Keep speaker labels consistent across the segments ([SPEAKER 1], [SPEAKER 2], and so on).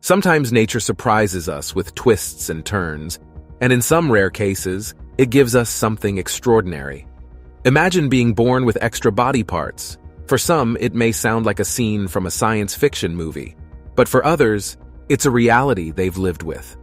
[SPEAKER 1] Sometimes nature surprises us with twists and turns, and in some rare cases, it gives us something extraordinary. Imagine being born with extra body parts. For some, it may sound like a scene from a science fiction movie, but for others, it's a reality they've lived with.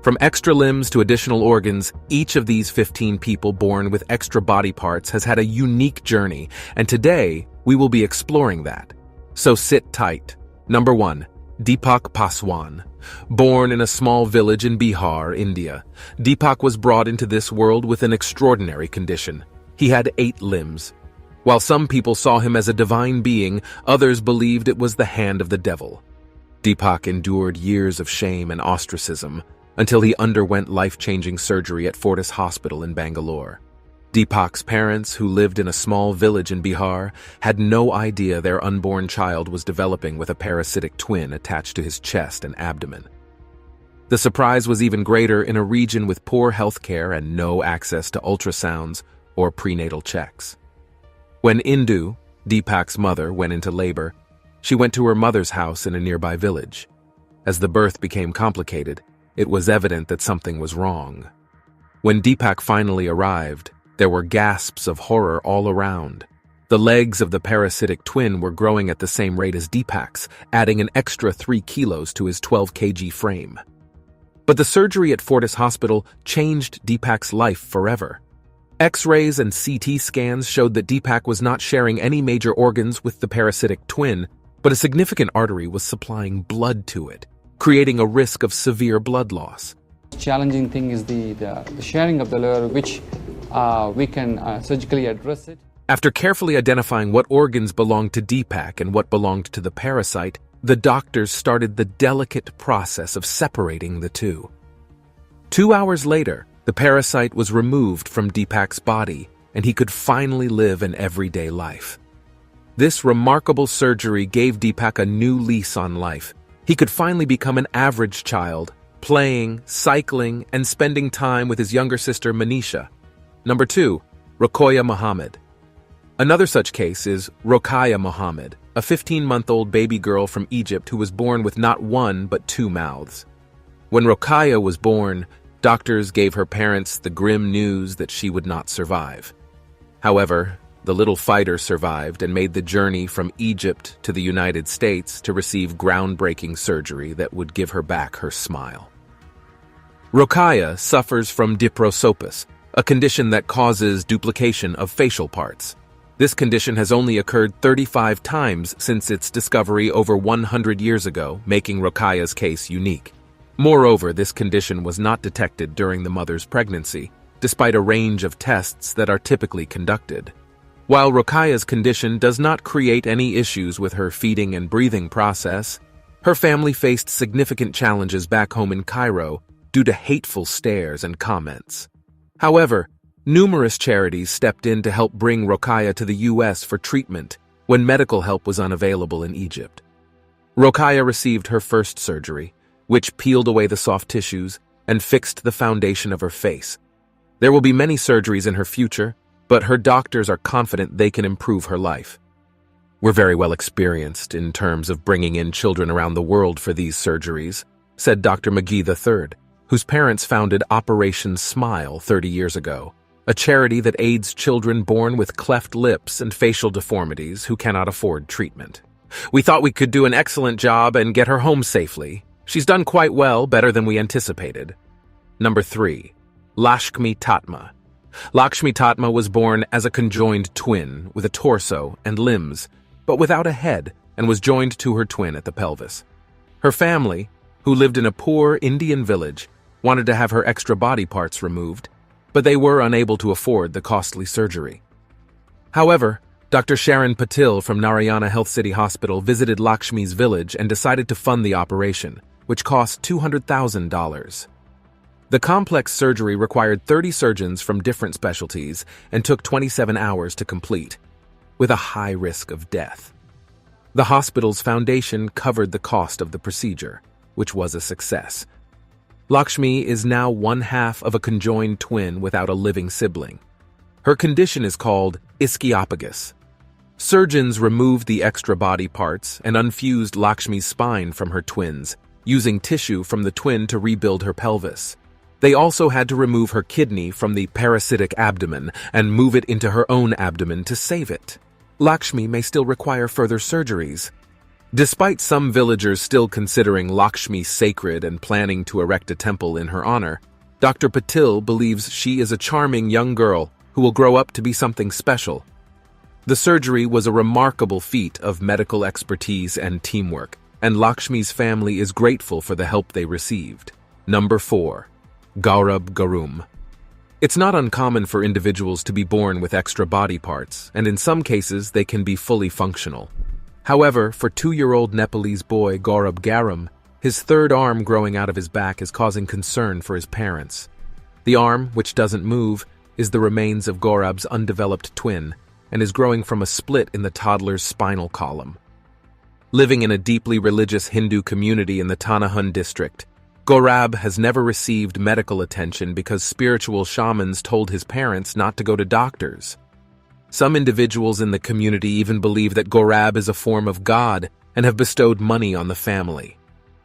[SPEAKER 1] From extra limbs to additional organs, each of these 15 people born with extra body parts has had a unique journey, and today, we will be exploring that. So sit tight. Number 1. Deepak Paswan. Born in a small village in Bihar, India, Deepak was brought into this world with an extraordinary condition. He had 8 limbs. While some people saw him as a divine being, others believed it was the hand of the devil. Deepak endured years of shame and ostracism until he underwent life-changing surgery at Fortis Hospital in Bangalore. Deepak's parents, who lived in a small village in Bihar, had no idea their unborn child was developing with a parasitic twin attached to his chest and abdomen. The surprise was even greater in a region with poor health care and no access to ultrasounds or prenatal checks. When Indu, Deepak's mother, went into labor, she went to her mother's house in a nearby village. As the birth became complicated, it was evident that something was wrong. When Deepak finally arrived, there were gasps of horror all around. The legs of the parasitic twin were growing at the same rate as Deepak's, adding an extra 3 kilos to his 12 kg frame. But the surgery at Fortis Hospital changed Deepak's life forever. X-rays and CT scans showed that Deepak was not sharing any major organs with the parasitic twin, but a significant artery was supplying blood to it, creating a risk of severe blood loss.
[SPEAKER 2] The challenging thing is the sharing of the liver, which we can surgically address it.
[SPEAKER 1] After carefully identifying what organs belonged to Deepak and what belonged to the parasite, the doctors started the delicate process of separating the two. 2 hours later, the parasite was removed from Deepak's body, and he could finally live an everyday life. This remarkable surgery gave Deepak a new lease on life. He could finally become an average child, playing, cycling, and spending time with his younger sister Manisha. Number 2. Rokhaya Muhammad. Another such case is Rokhaya Muhammad, a 15-month-old baby girl from Egypt who was born with not 1 but 2 mouths. When Rokhaya was born, doctors gave her parents the grim news that she would not survive. However, the little fighter survived and made the journey from Egypt to the United States to receive groundbreaking surgery that would give her back her smile. Rokhaya suffers from diprosopis, a condition that causes duplication of facial parts. This condition has only occurred 35 times since its discovery over 100 years ago, making Rokhaya's case unique. Moreover, this condition was not detected during the mother's pregnancy, despite a range of tests that are typically conducted. While Rokhaya's condition does not create any issues with her feeding and breathing process, her family faced significant challenges back home in Cairo due to hateful stares and comments. However, numerous charities stepped in to help bring Rokhaya to the U.S. for treatment when medical help was unavailable in Egypt. Rokhaya received her first surgery, which peeled away the soft tissues and fixed the foundation of her face. There will be many surgeries in her future, but her doctors are confident they can improve her life. We're very well experienced in terms of bringing in children around the world for these surgeries, said Dr. McGee III, whose parents founded Operation Smile 30 years ago, a charity that aids children born with cleft lips and facial deformities who cannot afford treatment. We thought we could do an excellent job and get her home safely. She's done quite well, better than we anticipated. Number 3. Lakshmi Tatma. Lakshmi Tatma was born as a conjoined twin with a torso and limbs, but without a head, and was joined to her twin at the pelvis. Her family, who lived in a poor Indian village, wanted to have her extra body parts removed, but they were unable to afford the costly surgery. However, Dr. Sharon Patil from Narayana Health City Hospital visited Lakshmi's village and decided to fund the operation, which cost $200,000. The complex surgery required 30 surgeons from different specialties and took 27 hours to complete, with a high risk of death. The hospital's foundation covered the cost of the procedure, which was a success. Lakshmi is now one half of a conjoined twin without a living sibling. Her condition is called ischiopagus. Surgeons removed the extra body parts and unfused Lakshmi's spine from her twins, using tissue from the twin to rebuild her pelvis. They also had to remove her kidney from the parasitic abdomen and move it into her own abdomen to save it. Lakshmi may still require further surgeries. Despite some villagers still considering Lakshmi sacred and planning to erect a temple in her honor, Dr. Patil believes she is a charming young girl who will grow up to be something special. The surgery was a remarkable feat of medical expertise and teamwork, and Lakshmi's family is grateful for the help they received. Number 4. Gaurab Garum. It's not uncommon for individuals to be born with extra body parts, and in some cases they can be fully functional. However, for 2-year-old Nepalese boy Gaurab Garum, his third arm growing out of his back is causing concern for his parents. The arm, which doesn't move, is the remains of Gaurab's undeveloped twin, and is growing from a split in the toddler's spinal column. Living in a deeply religious Hindu community in the Tanahun district, Gaurab has never received medical attention because spiritual shamans told his parents not to go to doctors. Some individuals in the community even believe that Gaurab is a form of God and have bestowed money on the family.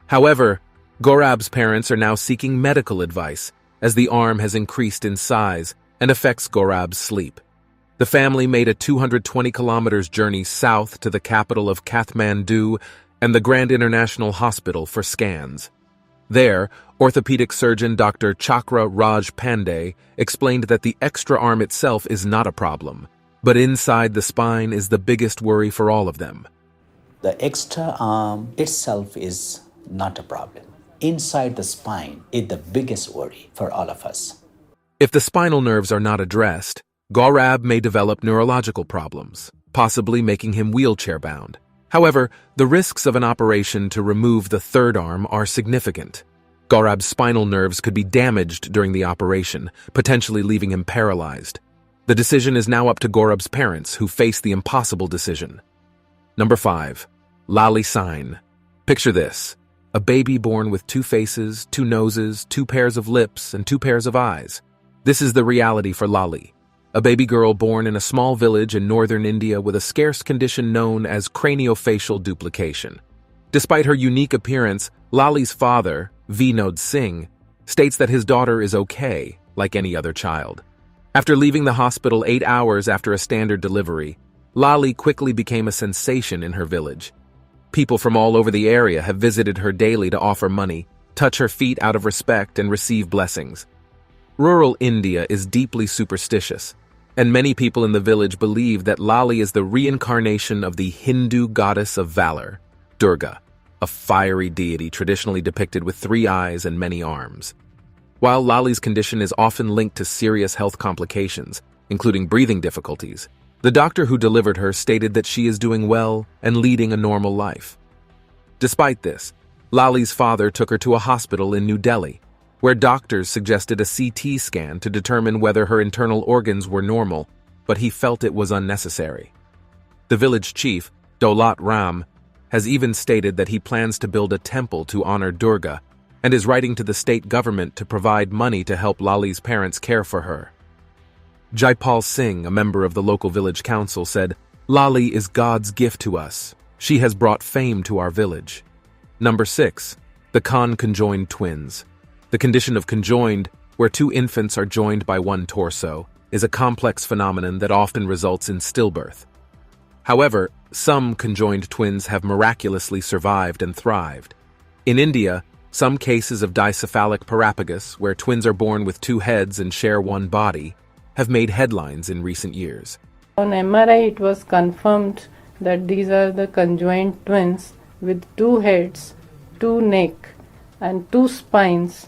[SPEAKER 1] However, Gaurab's parents are now seeking medical advice as the arm has increased in size and affects Gaurab's sleep. The family made a 220 kilometers journey south to the capital of Kathmandu and the Grand International Hospital for scans. There, orthopedic surgeon Dr. Chakra Raj Pandey explained that the extra arm itself is not a problem, but inside the spine is the biggest worry for all of them.
[SPEAKER 3] The extra arm itself is not a problem. Inside the spine is the biggest worry for all of us.
[SPEAKER 1] If the spinal nerves are not addressed, Gaurab may develop neurological problems, possibly making him wheelchair-bound. However, the risks of an operation to remove the third arm are significant. Gaurab's spinal nerves could be damaged during the operation, potentially leaving him paralyzed. The decision is now up to Gaurab's parents, who face the impossible decision. Number 5. Lali Sign. Picture this: a baby born with 2 faces, 2 noses, 2 pairs of lips, and 2 pairs of eyes. This is the reality for Lali, a baby girl born in a small village in northern India with a scarce condition known as craniofacial duplication. Despite her unique appearance, Lali's father, Vinod Singh, states that his daughter is okay, like any other child. After leaving the hospital 8 hours after a standard delivery, Lali quickly became a sensation in her village. People from all over the area have visited her daily to offer money, touch her feet out of respect, and receive blessings. Rural India is deeply superstitious, and many people in the village believe that Lali is the reincarnation of the Hindu goddess of valor, Durga, a fiery deity traditionally depicted with 3 eyes and many arms. While Lali's condition is often linked to serious health complications, including breathing difficulties, the doctor who delivered her stated that she is doing well and leading a normal life. Despite this, Lali's father took her to a hospital in New Delhi, where doctors suggested a CT scan to determine whether her internal organs were normal, but he felt it was unnecessary. The village chief, Daulat Ram, has even stated that he plans to build a temple to honor Durga and is writing to the state government to provide money to help Lali's parents care for her. Jaipal Singh, a member of the local village council, said, "Lali is God's gift to us. She has brought fame to our village." Number 6. The conjoined twins. The condition of conjoined, where 2 infants are joined by 1 torso, is a complex phenomenon that often results in stillbirth. However, some conjoined twins have miraculously survived and thrived. In India, some cases of dicephalic parapagus, where twins are born with 2 heads and share 1 body, have made headlines in recent years.
[SPEAKER 4] On MRI, it was confirmed that these are the conjoined twins with 2 heads, 2 neck, and 2 spines.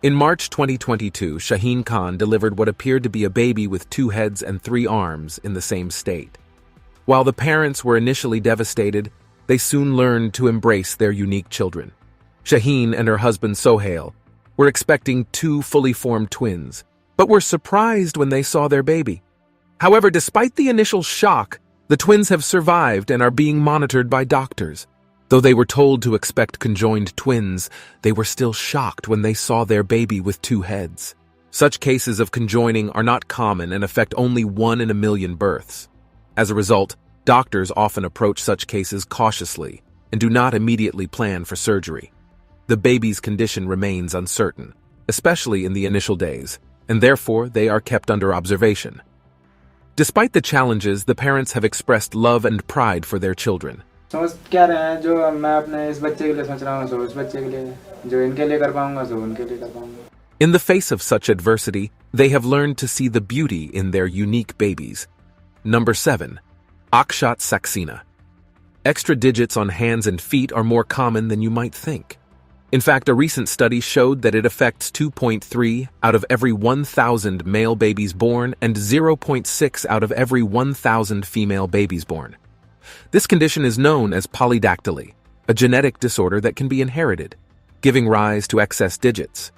[SPEAKER 1] In March 2022, Shaheen Khan delivered what appeared to be a baby with 2 heads and 3 arms in the same state. While the parents were initially devastated, they soon learned to embrace their unique children. Shaheen and her husband Sohail were expecting 2 fully formed twins, but were surprised when they saw their baby. However, despite the initial shock, the twins have survived and are being monitored by doctors. Though they were told to expect conjoined twins, they were still shocked when they saw their baby with 2 heads. Such cases of conjoining are not common and affect only 1 in a million births. As a result, doctors often approach such cases cautiously and do not immediately plan for surgery. the baby's condition remains uncertain, especially in the initial days, and therefore they are kept under observation. Despite the challenges, the parents have expressed love and pride for their children.
[SPEAKER 5] सोच क्या रहे हैं जो मैं अपने इस बच्चे के लिए सोच रहा हूँ सो इस बच्चे के लिए जो इनके लिए कर पाऊंगा सो उनके लिए कर पाऊंगा.
[SPEAKER 1] In the face of such adversity, they have learned to see the beauty in their unique babies. Number 7. Akshat Saxena. Extra digits on hands and feet are more common than you might think. In fact, a recent study showed that it affects 2.3 out of every 1,000 male babies born and 0.6 out of every 1,000 female babies born. This condition is known as polydactyly, a genetic disorder that can be inherited, giving rise to excess digits.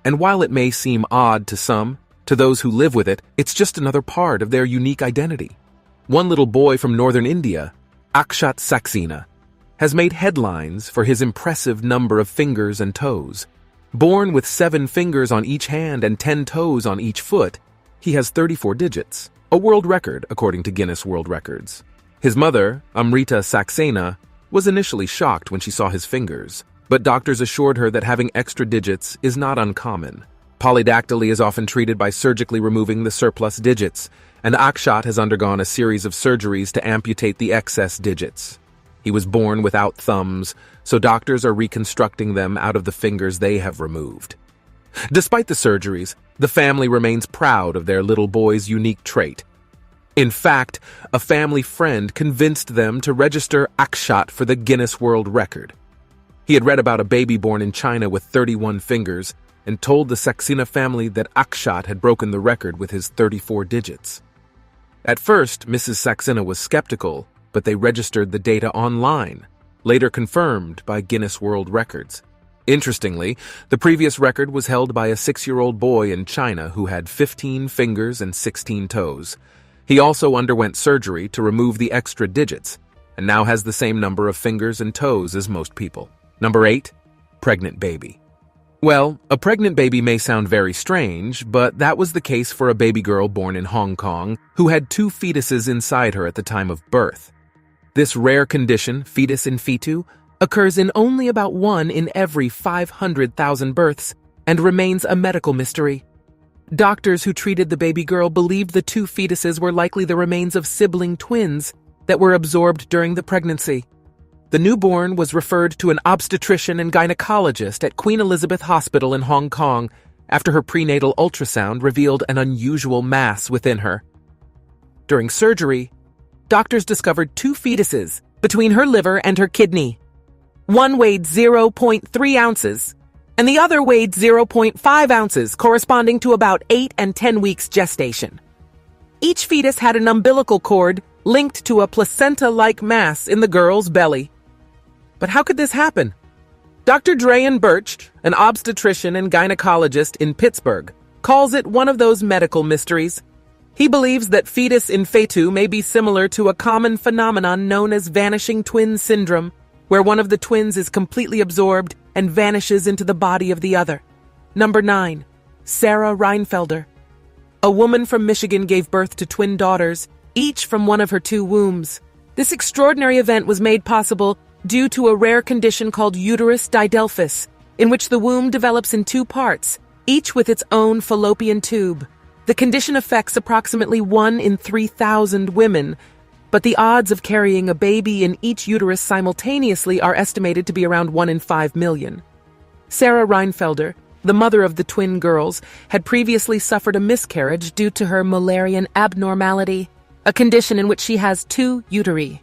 [SPEAKER 1] And while it may seem odd to some, to those who live with it, it's just another part of their unique identity. One little boy from northern India, Akshat Saxena, has made headlines for his impressive number of fingers and toes. Born with 7 fingers on each hand and 10 toes on each foot, he has 34 digits, a world record according to Guinness World Records. His mother, Amrita Saxena, was initially shocked when she saw his fingers, but doctors assured her that having extra digits is not uncommon. Polydactyly is often treated by surgically removing the surplus digits, and Akshat has undergone a series of surgeries to amputate the excess digits. He was born without thumbs, so doctors are reconstructing them out of the fingers they have removed. Despite the surgeries, the family remains proud of their little boy's unique trait. In fact, a family friend convinced them to register Akshat for the Guinness World Record. He had read about a baby born in China with 31 fingers and told the Saxena family that Akshat had broken the record with his 34 digits. At first, Mrs. Saxena was skeptical, but they registered the data online, later confirmed by Guinness World Records. Interestingly, the previous record was held by a 6-year-old boy in China who had 15 fingers and 16 toes. He also underwent surgery to remove the extra digits, and now has the same number of fingers and toes as most people. Number 8. Pregnant baby. Well, a pregnant baby may sound very strange, but that was the case for a baby girl born in Hong Kong who had 2 fetuses inside her at the time of birth. This rare condition, fetus in fetu, occurs in only about 1 in every 500,000 births and remains a medical mystery. Doctors who treated the baby girl believed the 2 fetuses were likely the remains of sibling twins that were absorbed during the pregnancy. The newborn was referred to an obstetrician and gynecologist at Queen Elizabeth Hospital in Hong Kong after her prenatal ultrasound revealed an unusual mass within her. During surgery, doctors discovered 2 fetuses between her liver and her kidney. One weighed 0.3 ounces, and the other weighed 0.5 ounces, corresponding to about 8 and 10 weeks gestation. Each fetus had an umbilical cord linked to a placenta-like mass in the girl's belly. But how could this happen? Dr. Drayan Birch, an obstetrician and gynecologist in Pittsburgh, calls it one of those medical mysteries. He believes that fetus in fetu may be similar to a common phenomenon known as vanishing twin syndrome, where one of the twins is completely absorbed and vanishes into the body of the other. Number 9. Sarah Reinfelder. A woman from Michigan gave birth to twin daughters, each from one of her 2 wombs. This extraordinary event was made possible due to a rare condition called uterus didelphys, in which the womb develops in 2 parts, each with its own fallopian tube. The condition affects approximately 1 in 3,000 women, but the odds of carrying a baby in each uterus simultaneously are estimated to be around 1 in 5 million. Sarah Reinfelder, the mother of the twin girls, had previously suffered a miscarriage due to her Mullerian abnormality, a condition in which she has 2 uteri.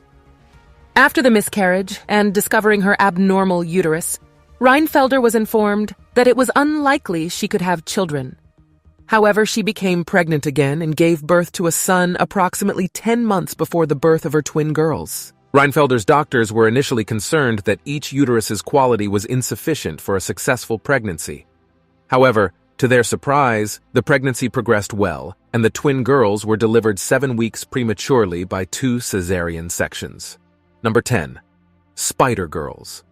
[SPEAKER 1] After the miscarriage and discovering her abnormal uterus, Reinfelder was informed that it was unlikely she could have children. However, she became pregnant again and gave birth to a son approximately 10 months before the birth of her twin girls. Reinfelder's doctors were initially concerned that each uterus's quality was insufficient for a successful pregnancy. However, to their surprise, the pregnancy progressed well, and the twin girls were delivered 7 weeks prematurely by 2 cesarean sections. Number 10. Spider Girls.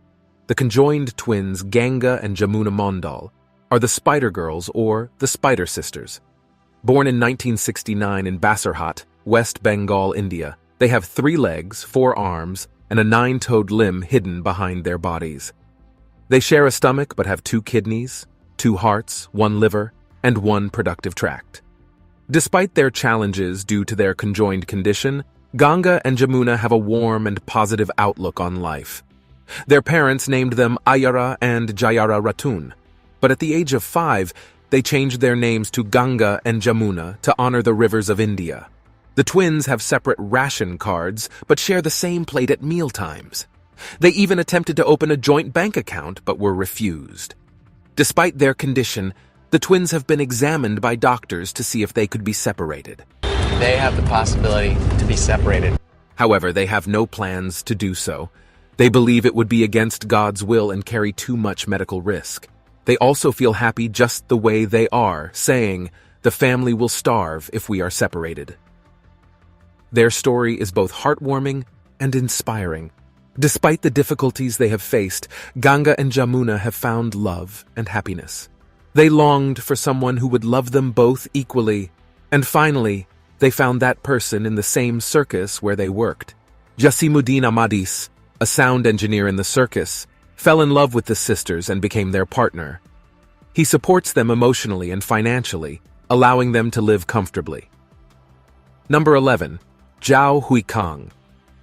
[SPEAKER 1] The conjoined twins Ganga and Jamuna Mondal are the Spider Girls or the Spider Sisters. Born in 1969 in Basarhat, West Bengal, India, they have 3 legs, 4 arms, and a 9-toed limb hidden behind their bodies. They share a stomach but have 2 kidneys, 2 hearts, 1 liver, and 1 productive tract. Despite their challenges due to their conjoined condition, Ganga and Jamuna have a warm and positive outlook on life. Their parents named them Ayara and Jayara Ratun, but at the age of 5, they changed their names to Ganga and Jamuna to honor the rivers of India. The twins have separate ration cards, but share the same plate at mealtimes. They even attempted to open a joint bank account, but were refused. Despite their condition, the twins have been examined by doctors to see if they could be separated.
[SPEAKER 6] They have the possibility to be separated.
[SPEAKER 1] However, they have no plans to do so. They believe it would be against God's will and carry too much medical risk. They also feel happy just the way they are, saying, "The family will starve if we are separated." Their story is both heartwarming and inspiring. Despite the difficulties they have faced, Ganga and Jamuna have found love and happiness. They longed for someone who would love them both equally, and finally, they found that person in the same circus where they worked. Jasimuddin Ahmadis, a sound engineer in the circus, fell in love with the sisters and became their partner. He supports them emotionally and financially, allowing them to live comfortably. Number 11. Zhao Huikang.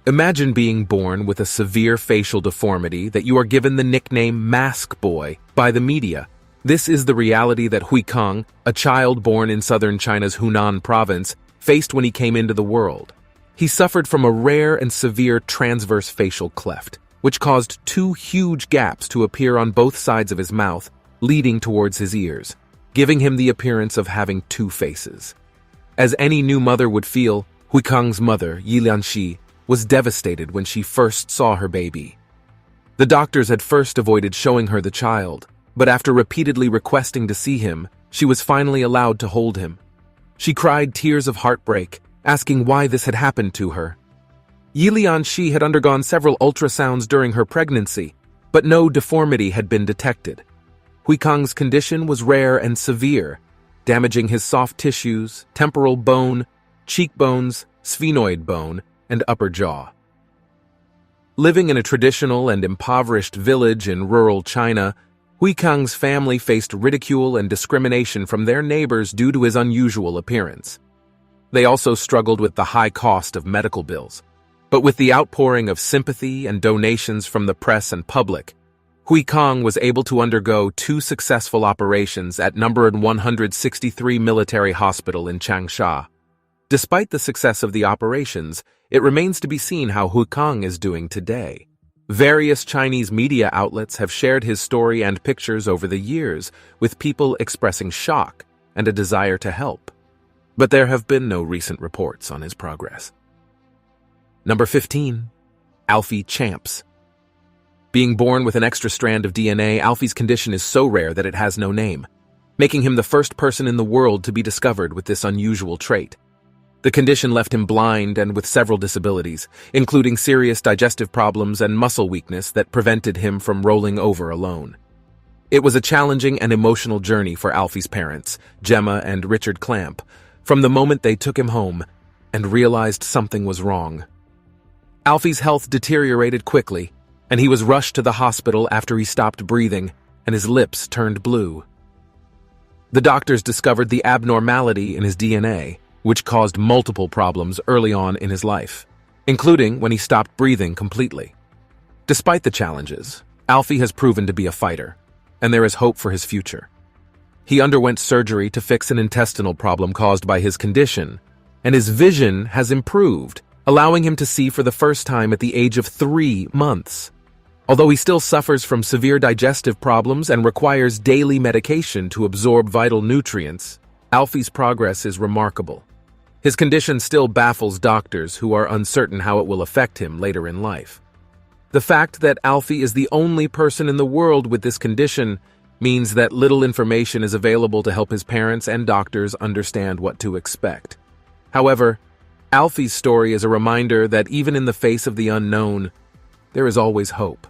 [SPEAKER 1] Imagine being born with a severe facial deformity that you are given the nickname Mask Boy by the media. This is the reality that Huikang, a child born in southern China's Hunan province, faced when he came into the world. He suffered from a rare and severe transverse facial cleft, which caused 2 huge gaps to appear on both sides of his mouth, leading towards his ears, giving him the appearance of having 2 faces. As any new mother would feel, Huikang's mother, Yi Lianxi, was devastated when she first saw her baby. The doctors had first avoided showing her the child, but after repeatedly requesting to see him, she was finally allowed to hold him. She cried tears of heartbreak, asking why this had happened to her. Yi Lianxi had undergone several ultrasounds during her pregnancy, but no deformity had been detected. Huikang's condition was rare and severe, damaging his soft tissues, temporal bone, cheekbones, sphenoid bone, and upper jaw. Living in a traditional and impoverished village in rural China, Huikang's family faced ridicule and discrimination from their neighbors due to his unusual appearance. They also struggled with the high cost of medical bills. But with the outpouring of sympathy and donations from the press and public, Huikang was able to undergo 2 successful operations at No. 163 Military Hospital in Changsha. Despite the success of the operations, it remains to be seen how Huikang is doing today. Various Chinese media outlets have shared his story and pictures over the years, with people expressing shock and a desire to help. But there have been no recent reports on his progress. Number 15. Alfie Champs. Being born with an extra strand of DNA, Alfie's condition is so rare that it has no name, making him the first person in the world to be discovered with this unusual trait. The condition left him blind and with several disabilities, including serious digestive problems and muscle weakness that prevented him from rolling over alone. It was a challenging and emotional journey for Alfie's parents, Gemma and Richard Clamp, from the moment they took him home and realized something was wrong. Alfie's health deteriorated quickly, and he was rushed to the hospital after he stopped breathing and his lips turned blue. The doctors discovered the abnormality in his DNA, which caused multiple problems early on in his life, including when he stopped breathing completely. Despite the challenges, Alfie has proven to be a fighter, and there is hope for his future. He underwent surgery to fix an intestinal problem caused by his condition, and his vision has improved, allowing him to see for the first time at the age of 3 months. Although he still suffers from severe digestive problems and requires daily medication to absorb vital nutrients, Alfie's progress is remarkable. His condition still baffles doctors who are uncertain how it will affect him later in life. The fact that Alfie is the only person in the world with this condition means that little information is available to help his parents and doctors understand what to expect. However, Alfie's story is a reminder that even in the face of the unknown, there is always hope.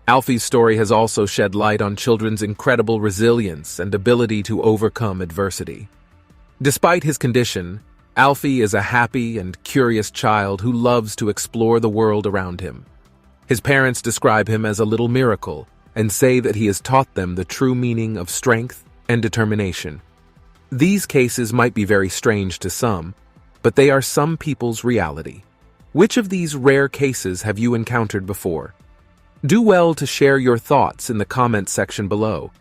[SPEAKER 1] Alfie's story has also shed light on children's incredible resilience and ability to overcome adversity. Despite his condition, Alfie is a happy and curious child who loves to explore the world around him. His parents describe him as a little miracle, and say that he has taught them the true meaning of strength and determination. These cases might be very strange to some, but they are some people's reality. Which of these rare cases have you encountered before? Do well to share your thoughts in the comments section below.